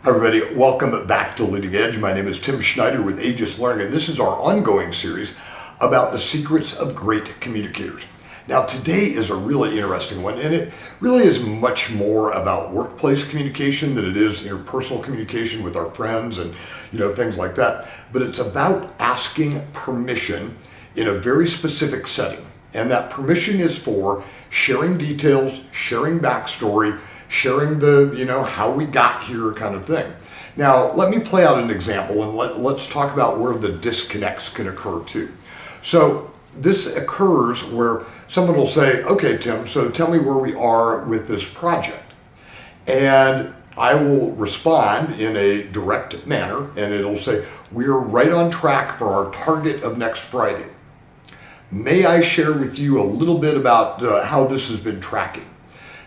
Hi everybody, welcome back to Leading Edge. My name is Tim Schneider with Aegis Learning, and this is our ongoing series about the secrets of great communicators. Now today is a really interesting one, and it really is much more about workplace communication than it is interpersonal communication with our friends and things like that. But it's about asking permission in a very specific setting. And that permission is for sharing details, sharing backstory, sharing the, how we got here kind of thing. Now, let me play out an example and let's talk about where the disconnects can occur too. So this occurs where someone will say, okay, Tim, so tell me where we are with this project. And I will respond in a direct manner and it'll say, we're right on track for our target of next Friday. May I share with you a little bit about how this has been tracking?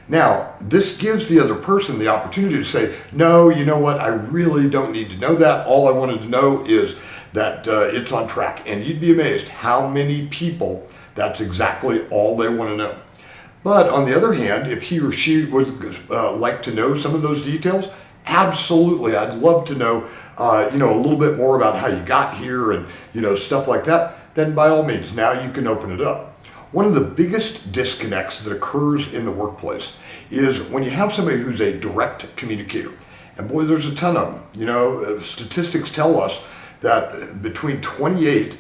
Now, this gives the other person the opportunity to say, no, you know what, I really don't need to know that. All I wanted to know is that it's on track. And you'd be amazed how many people that's exactly all they want to know. But on the other hand, if he or she would like to know some of those details, absolutely, I'd love to know, a little bit more about how you got here and, stuff like that. Then by all means, now you can open it up. One of the biggest disconnects that occurs in the workplace is when you have somebody who's a direct communicator. And boy, there's a ton of them. Statistics tell us that between 28%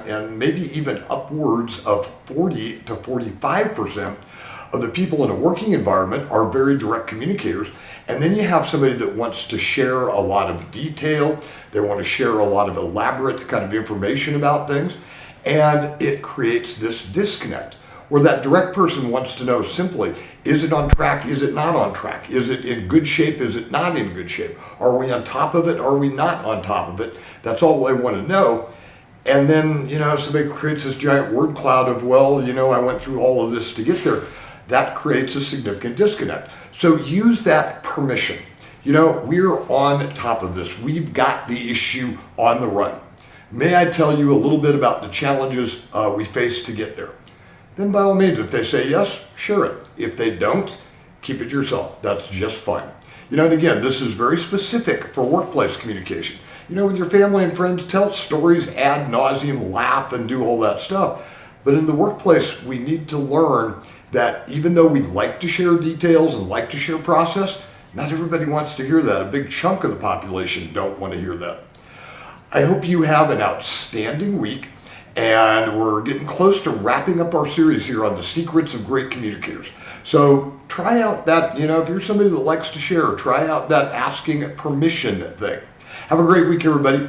and maybe even upwards of 40 to 45% of the people in a working environment are very direct communicators. And then you have somebody that wants to share a lot of detail. They want to share a lot of elaborate kind of information about things. And it creates this disconnect where that direct person wants to know simply, is it on track? Is it not on track? Is it in good shape? Is it not in good shape? Are we on top of it? Are we not on top of it? That's all they want to know. And then, somebody creates this giant word cloud of, well, I went through all of this to get there. That creates a significant disconnect. So use that permission. We're on top of this. We've got the issue on the run. May I tell you a little bit about the challenges we face to get there? Then by all means, if they say yes, share it. If they don't, keep it yourself. That's just fine. And again, this is very specific for workplace communication. With your family and friends, tell stories ad nauseum, laugh, and do all that stuff. But in the workplace, we need to learn that even though we'd like to share details and like to share process, not everybody wants to hear that. A big chunk of the population don't want to hear that. I hope you have an outstanding week, and we're getting close to wrapping up our series here on the secrets of great communicators. So try out that, if you're somebody that likes to share, try out that asking permission thing. Have a great week, everybody.